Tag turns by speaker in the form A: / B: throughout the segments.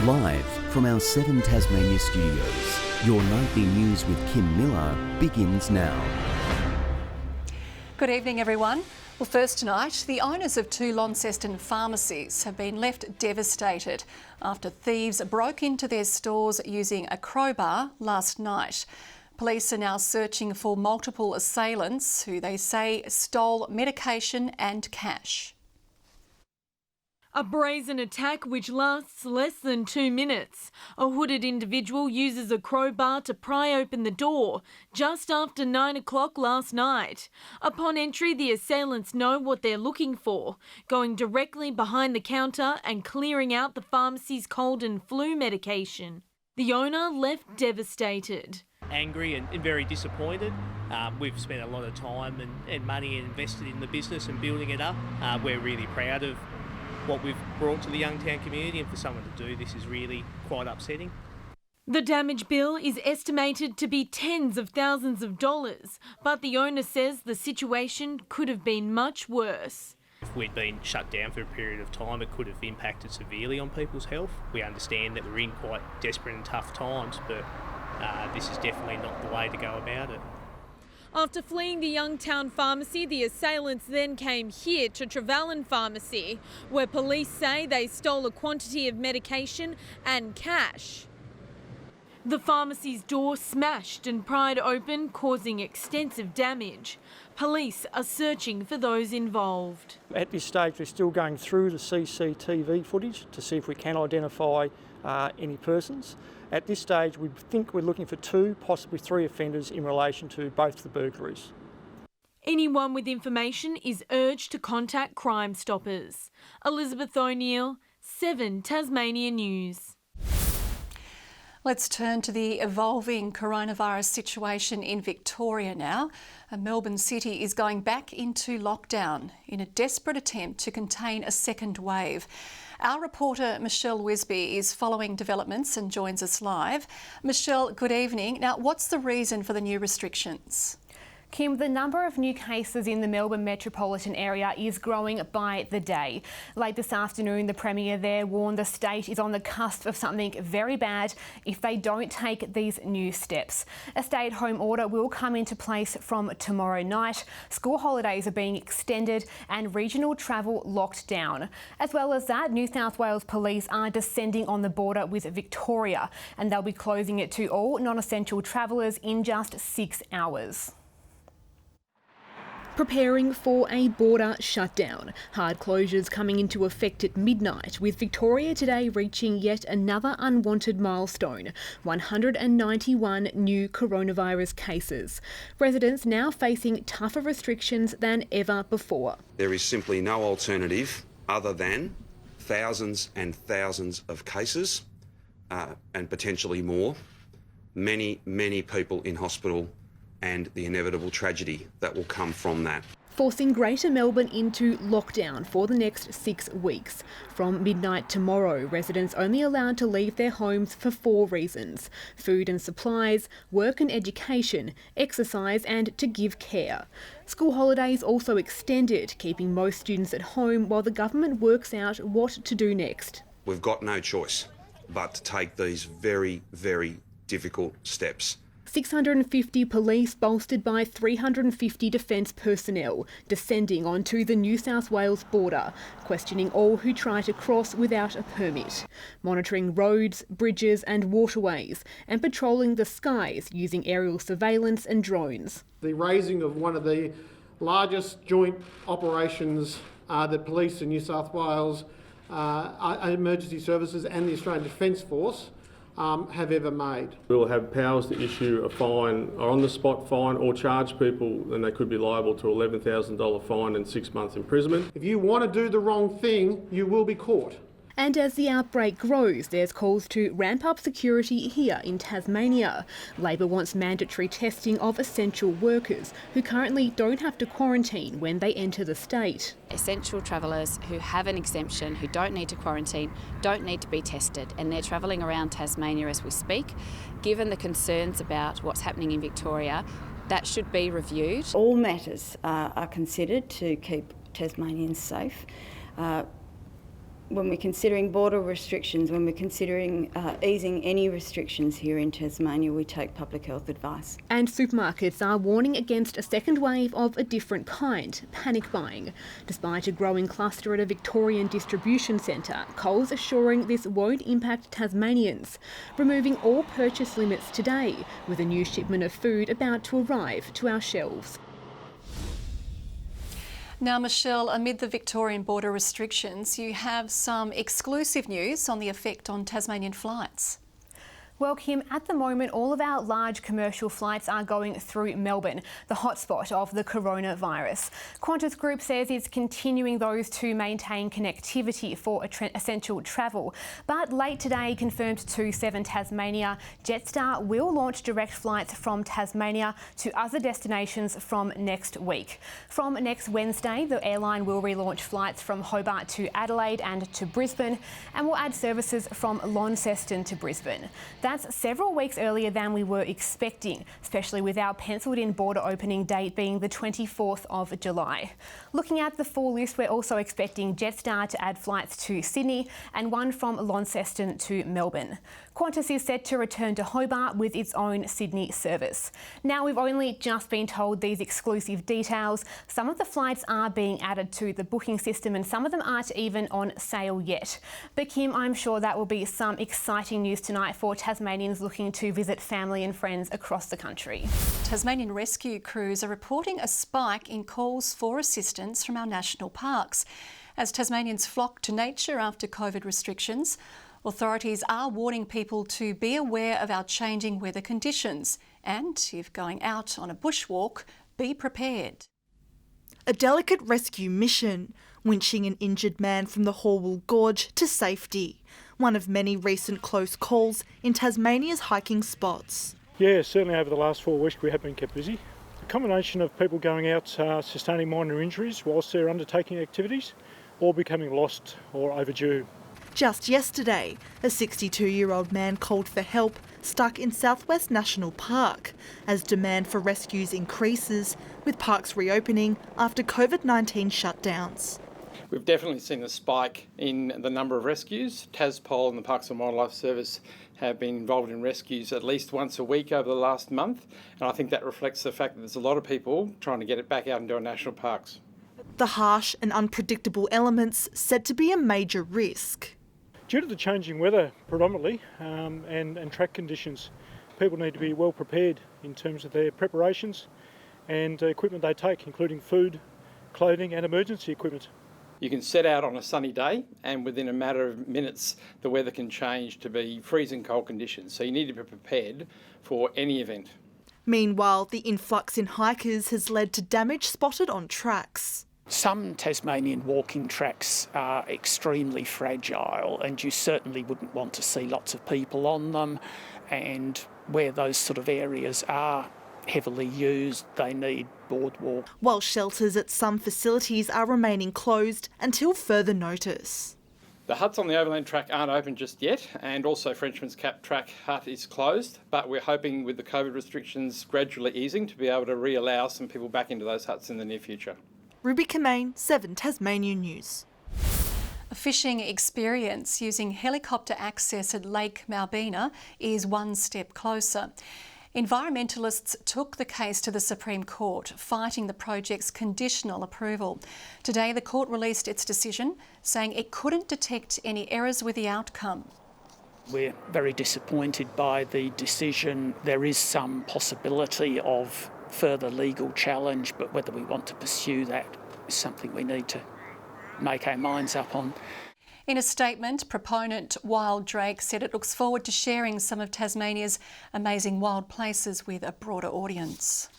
A: Live from our 7 Tasmania studios, your nightly news with Kim Miller begins now.
B: Good evening, everyone. Well, first tonight, the owners of 2 Launceston pharmacies have been left devastated after thieves broke into their stores using a crowbar last night. Police are now searching for multiple assailants who they say stole medication and cash.
C: A brazen attack which lasts less than 2 minutes. A hooded individual uses a crowbar to pry open the door just after 9 o'clock last night. Upon entry, the assailants know what they're looking for, going directly behind the counter and clearing out the pharmacy's cold and flu medication. The owner left devastated.
D: Angry and very disappointed. We've spent a lot of time and money invested in the business and building it up. We're really proud of what we've brought to the Youngtown community, and for someone to do this is really quite upsetting.
C: The damage bill is estimated to be tens of thousands of dollars, but the owner says the situation could have been much worse.
D: If we'd been shut down for a period of time, it could have impacted severely on people's health. We understand that we're in quite desperate and tough times, but this is definitely not the way to go about it.
C: After fleeing the Youngtown pharmacy, the assailants then came here to Trevellyn Pharmacy, where police say they stole a quantity of medication and cash. The pharmacy's door smashed and pried open, causing extensive damage. Police are searching for those involved.
E: At this stage, we're still going through the CCTV footage to see if we can identify any persons. At this stage, we think we're looking for 2, possibly 3 offenders in relation to both the burglaries.
C: Anyone with information is urged to contact Crime Stoppers. Elizabeth O'Neill, 7 Tasmania News.
B: Let's turn to the evolving coronavirus situation in Victoria now. Melbourne City is going back into lockdown in a desperate attempt to contain a second wave. Our reporter Michelle Wisby is following developments and joins us live. Michelle, good evening. Now, what's the reason for the new restrictions?
F: Kim, the number of new cases in the Melbourne metropolitan area is growing by the day. Late this afternoon, the Premier there warned the state is on the cusp of something very bad if they don't take these new steps. A stay-at-home order will come into place from tomorrow night. School holidays are being extended and regional travel locked down. As well as that, New South Wales Police are descending on the border with Victoria, and they'll be closing it to all non-essential travellers in just 6 hours.
G: Preparing for a border shutdown. Hard closures coming into effect at midnight, with Victoria today reaching yet another unwanted milestone, 191 new coronavirus cases. Residents now facing tougher restrictions than ever before.
H: There is simply no alternative other than thousands and thousands of cases and potentially more, many people in hospital, and the inevitable tragedy that will come from that.
G: Forcing Greater Melbourne into lockdown for the next 6 weeks. From midnight tomorrow, residents only allowed to leave their homes for 4 reasons: food and supplies, work and education, exercise and to give care. School holidays also extended, keeping most students at home while the government works out what to do next.
H: We've got no choice but to take these very difficult steps.
G: 650 police, bolstered by 350 defence personnel, descending onto the New South Wales border, questioning all who try to cross without a permit, monitoring roads, bridges and waterways, and patrolling the skies using aerial surveillance and drones.
I: The raising of one of the largest joint operations that Police in New South Wales, Emergency Services and the Australian Defence Force have ever made. We'll have powers to issue a fine, or on-the-spot fine, or charge people, and they could be liable to $11,000 fine and 6 months imprisonment. If you want to do the wrong thing, you will be caught.
G: And as the outbreak grows, there's calls to ramp up security here in Tasmania. Labor wants mandatory testing of essential workers who currently don't have to quarantine when they enter the state.
J: Essential travellers who have an exemption, who don't need to quarantine, don't need to be tested, and they're travelling around Tasmania as we speak. Given the concerns about what's happening in Victoria, that should be reviewed.
K: All matters are considered to keep Tasmanians safe. when we're considering border restrictions, when we're considering easing any restrictions here in Tasmania, we take public health advice.
G: And supermarkets are warning against a second wave of a different kind, panic buying. Despite a growing cluster at a Victorian distribution centre, Coles assuring this won't impact Tasmanians, removing all purchase limits today, with a new shipment of food about to arrive to our shelves.
B: Now, Michelle, amid the Victorian border restrictions, you have some exclusive news on the effect on Tasmanian flights.
F: Well, Kim, at the moment, all of our large commercial flights are going through Melbourne, the hotspot of the coronavirus. Qantas Group says it's continuing those to maintain connectivity for essential travel. But late today confirmed to 7 Tasmania, Jetstar will launch direct flights from Tasmania to other destinations from next week. From next Wednesday, the airline will relaunch flights from Hobart to Adelaide and to Brisbane, and will add services from Launceston to Brisbane. That's several weeks earlier than we were expecting, especially with our penciled-in border opening date being the 24th of July. Looking at the full list, we're also expecting Jetstar to add flights to Sydney and one from Launceston to Melbourne. Qantas is set to return to Hobart with its own Sydney service. Now, we've only just been told these exclusive details. Some of the flights are being added to the booking system and some of them aren't even on sale yet. But Kim, I'm sure that will be some exciting news tonight for Tasmanians looking to visit family and friends across the country.
B: Tasmanian rescue crews are reporting a spike in calls for assistance from our national parks. As Tasmanians flock to nature after COVID restrictions, authorities are warning people to be aware of our changing weather conditions and, if going out on a bushwalk, be prepared.
L: A delicate rescue mission, winching an injured man from the Horwell Gorge to safety. One of many recent close calls in Tasmania's hiking spots.
E: Yeah, certainly over the last 4 weeks we have been kept busy. A combination of people going out sustaining minor injuries whilst they're undertaking activities, or becoming lost or overdue.
L: Just yesterday, a 62-year-old man called for help stuck in Southwest National Park as demand for rescues increases, with parks reopening after COVID-19 shutdowns.
M: We've definitely seen a spike in the number of rescues. Taspol and the Parks and Wildlife Service have been involved in rescues at least once a week over the last month, and I think that reflects the fact that there's a lot of people trying to get it back out into our national parks.
L: The harsh and unpredictable elements said to be a major risk.
E: Due to the changing weather predominantly and track conditions, people need to be well prepared in terms of their preparations and equipment they take, including food, clothing and emergency equipment.
M: You can set out on a sunny day and within a matter of minutes the weather can change to be freezing cold conditions, so you need to be prepared for any event.
L: Meanwhile, the influx in hikers has led to damage spotted on tracks.
N: Some Tasmanian walking tracks are extremely fragile and you certainly wouldn't want to see lots of people on them, and where those sort of areas are heavily used, they need boardwalk.
L: While shelters at some facilities are remaining closed until further notice.
M: The huts on the overland track aren't open just yet, and also Frenchman's Cap track hut is closed, but we're hoping with the COVID restrictions gradually easing to be able to re-allow some people back into those huts in the near future.
L: Ruby Kamane, 7 Tasmania News.
B: A fishing experience using helicopter access at Lake Malbina is one step closer. Environmentalists took the case to the Supreme Court, fighting the project's conditional approval. Today, the court released its decision, saying it couldn't detect any errors with the outcome.
N: We're very disappointed by the decision. There is some possibility of further legal challenge, but whether we want to pursue that is something we need to make our minds up on.
B: In a statement, proponent Wild Drake said it looks forward to sharing some of Tasmania's amazing wild places with a broader audience.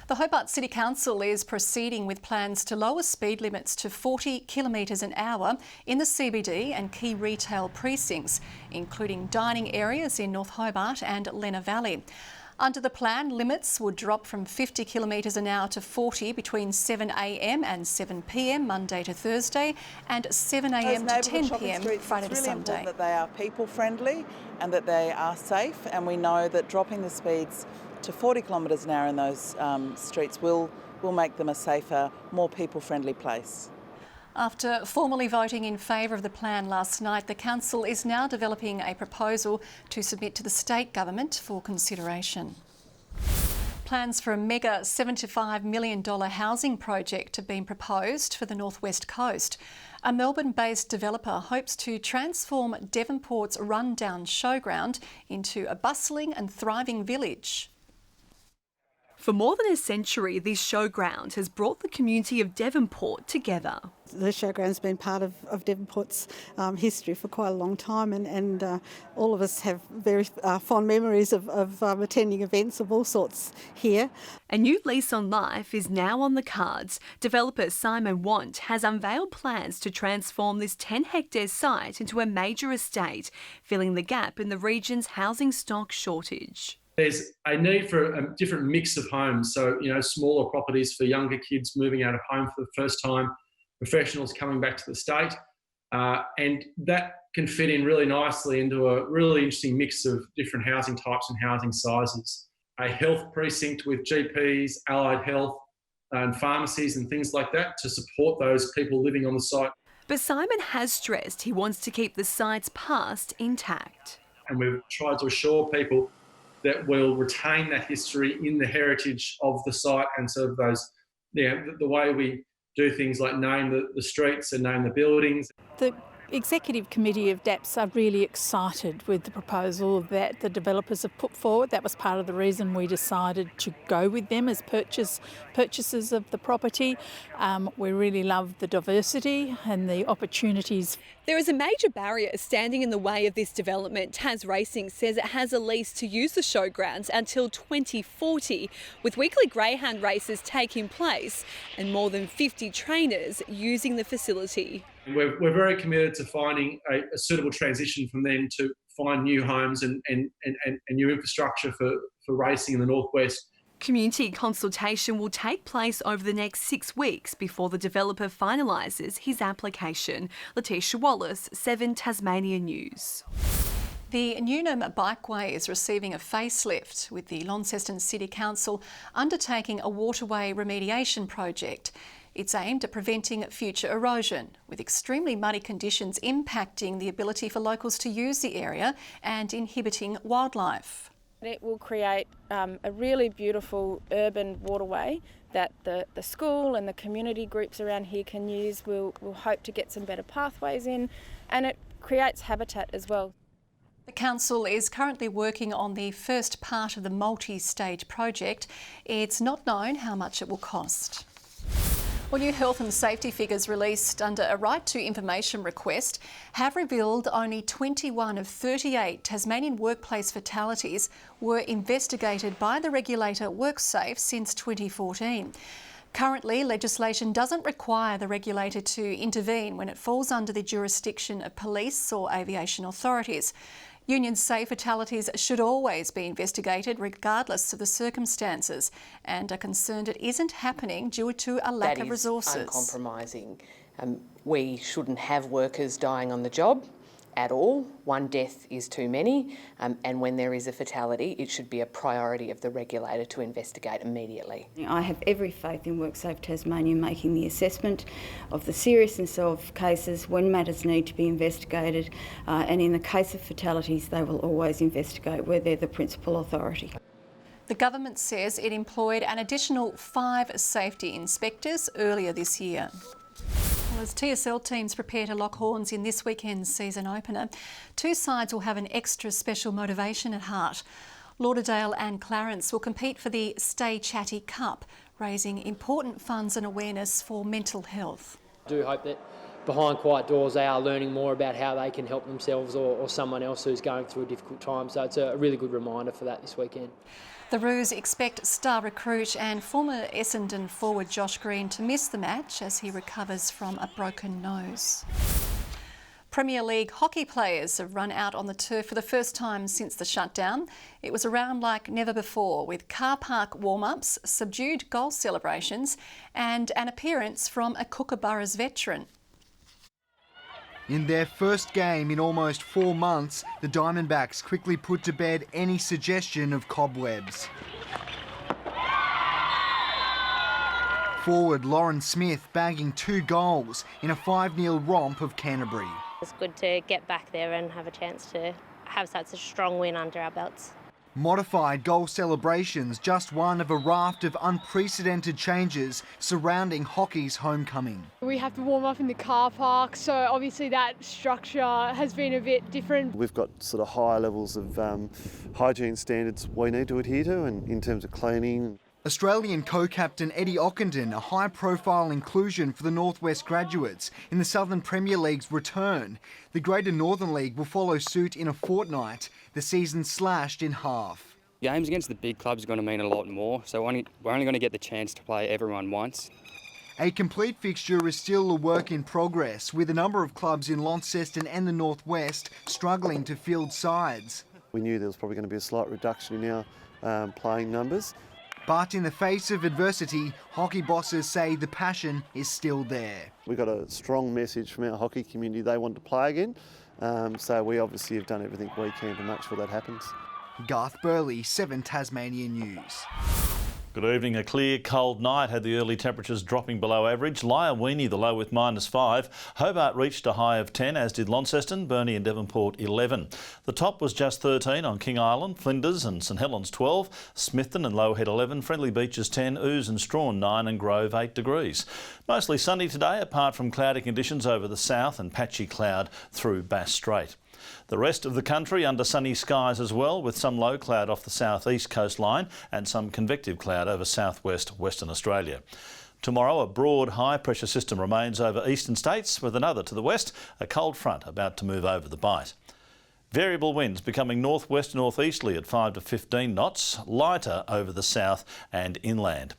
B: The Hobart City Council is proceeding with plans to lower speed limits to 40 kilometres an hour in the CBD and key retail precincts, including dining areas in North Hobart and Lenna Valley. Under the plan, limits would drop from 50 kilometres an hour to 40 between 7 a.m. and 7 p.m. Monday to Thursday and 7 a.m. to 10 p.m. Friday to Sunday.
O: It's really important that they are people friendly and that they are safe, and we know that dropping the speeds to 40 kilometres an hour in those streets will make them a safer, more people friendly place.
B: After formally voting in favour of the plan last night, the council is now developing a proposal to submit to the state government for consideration. Plans for a mega $75 million housing project have been proposed for the northwest coast. A Melbourne-based developer hopes to transform Devonport's rundown showground into a bustling and thriving village.
P: For more than a century, this showground has brought the community of Devonport together.
Q: The showground's been part of Devonport's history for quite a long time, and all of us have very fond memories of attending events of all sorts here.
P: A new lease on life is now on the cards. Developer Simon Want has unveiled plans to transform this 10-hectare site into a major estate, filling the gap in the region's housing stock shortage.
R: There's a need for a different mix of homes. So, smaller properties for younger kids moving out of home for the first time, professionals coming back to the state. And that can fit in really nicely into a really interesting mix of different housing types and housing sizes. A health precinct with GPs, allied health and pharmacies and things like that to support those people living on the site.
P: But Simon has stressed he wants to keep the site's past intact.
R: And we've tried to assure people that we'll retain that history in the heritage of the site and sort of those, the way we do things like name the streets and name the buildings.
S: The Executive Committee of DAPS are really excited with the proposal that the developers have put forward. That was part of the reason we decided to go with them as purchasers of the property. We really love the diversity and the opportunities.
P: There is a major barrier standing in the way of this development. Tas Racing says it has a lease to use the showgrounds until 2040, with weekly greyhound races taking place and more than 50 trainers using the facility.
R: We're very committed to finding a suitable transition from them to find new homes and new infrastructure for racing in the northwest.
P: Community consultation will take place over the next 6 weeks before the developer finalises his application. Letitia Wallace, 7 Tasmania News.
B: The Newnham Bikeway is receiving a facelift, with the Launceston City Council undertaking a waterway remediation project. It's aimed at preventing future erosion, with extremely muddy conditions impacting the ability for locals to use the area and inhibiting wildlife.
T: It will create a really beautiful urban waterway that the school and the community groups around here can use. We'll hope to get some better pathways in, and it creates habitat as well.
B: The council is currently working on the first part of the multi-stage project. It's not known how much it will cost. Well, new health and safety figures released under a right to information request have revealed only 21 of 38 Tasmanian workplace fatalities were investigated by the regulator WorkSafe since 2014. Currently, legislation doesn't require the regulator to intervene when it falls under the jurisdiction of police or aviation authorities. Unions say fatalities should always be investigated regardless of the circumstances, and are concerned it isn't happening due to a lack of resources.
U: That is uncompromising. We shouldn't have workers dying on the job at all. One death is too many, and when there is a fatality, it should be a priority of the regulator to investigate immediately.
K: I have every faith in WorkSafe Tasmania making the assessment of the seriousness of cases when matters need to be investigated, and in the case of fatalities, they will always investigate where they're the principal authority.
B: The government says it employed an additional 5 safety inspectors earlier this year. Well, as TSL teams prepare to lock horns in this weekend's season opener, 2 sides will have an extra special motivation at heart. Lauderdale and Clarence will compete for the Stay Chatty Cup, raising important funds and awareness for mental health.
V: I do hope that behind quiet doors they are learning more about how they can help themselves or someone else who's going through a difficult time, so it's a really good reminder for that this weekend.
B: The Roos expect star recruit and former Essendon forward Josh Green to miss the match as he recovers from a broken nose. Premier League hockey players have run out on the turf for the first time since the shutdown. It was around like never before, with car park warm-ups, subdued goal celebrations and an appearance from a Kookaburras veteran.
W: In their first game in almost 4 months, the Diamondbacks quickly put to bed any suggestion of cobwebs. Forward Lauren Smith bagging 2 goals in a 5-0 romp of Canterbury.
A: It's good to get back there and have a chance to have such a strong win under our belts.
W: Modified goal celebrations, just one of a raft of unprecedented changes surrounding hockey's homecoming.
C: We have to warm up in the car park, so obviously that structure has been a bit different.
D: We've got sort of higher levels of hygiene standards we need to adhere to, and in terms of cleaning.
W: Australian co-captain Eddie Ockenden, a high-profile inclusion for the Northwest graduates in the Southern Premier League's return. The Greater Northern League will follow suit in a fortnight, the season slashed in half.
X: Games against the big clubs are going to mean a lot more, so we're only going to get the chance to play everyone once.
W: A complete fixture is still a work in progress, with a number of clubs in Launceston and the Northwest struggling to field sides.
D: We knew there was probably going to be a slight reduction in our playing numbers.
W: But in the face of adversity, hockey bosses say the passion is still there.
D: We got a strong message from our hockey community. They want to play again, so we obviously have done everything we can to make sure that happens.
W: Garth Burley, 7 Tasmania News.
Y: Good evening. A clear, cold night had the early temperatures dropping below average. Lyowini, the low with -5. Hobart reached a high of 10, as did Launceston, Burnie and Devonport 11. The top was just 13 on King Island, Flinders and St Helens 12, Smithton and Low Head 11, Friendly Beaches 10, Ouse and Strawn 9 and Grove 8 degrees. Mostly sunny today, apart from cloudy conditions over the south and patchy cloud through Bass Strait. The rest of the country under sunny skies as well, with some low cloud off the south-east coastline and some convective cloud over south-west Western Australia. Tomorrow, a broad high-pressure system remains over eastern states, with another to the west, a cold front about to move over the Bight. Variable winds becoming northwest-northeasterly at 5 to 15 knots, lighter over the south and inland.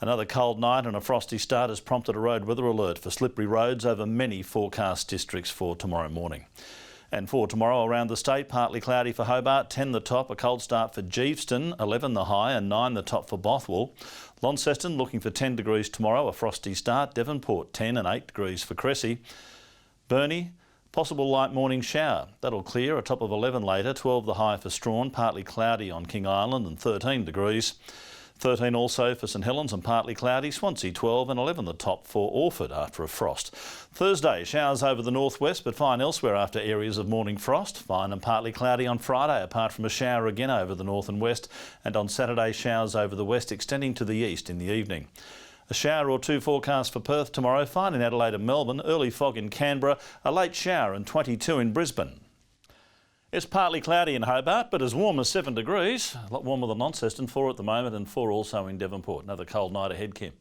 Y: Another cold night and a frosty start has prompted a road weather alert for slippery roads over many forecast districts for tomorrow morning. And for tomorrow around the state, partly cloudy for Hobart, 10 the top, a cold start for Geeveston, 11 the high and 9 the top for Bothwell. Launceston looking for 10 degrees tomorrow, a frosty start. Devonport 10 and 8 degrees for Cressy. Burnie, possible light morning shower. That'll clear, a top of 11 later, 12 the high for Strawn, partly cloudy on King Island and 13 degrees. 13 also for St Helens and partly cloudy. Swansea 12 and 11 the top for Orford after a frost. Thursday, showers over the northwest but fine elsewhere after areas of morning frost. Fine and partly cloudy on Friday apart from a shower again over the north and west. And on Saturday, showers over the west extending to the east in the evening. A shower or two forecast for Perth tomorrow. Fine in Adelaide and Melbourne. Early fog in Canberra. A late shower and 22 in Brisbane. It's partly cloudy in Hobart, but as warm as 7 degrees. A lot warmer than Launceston, 4 at the moment and 4 also in Devonport. Another cold night ahead, Kim.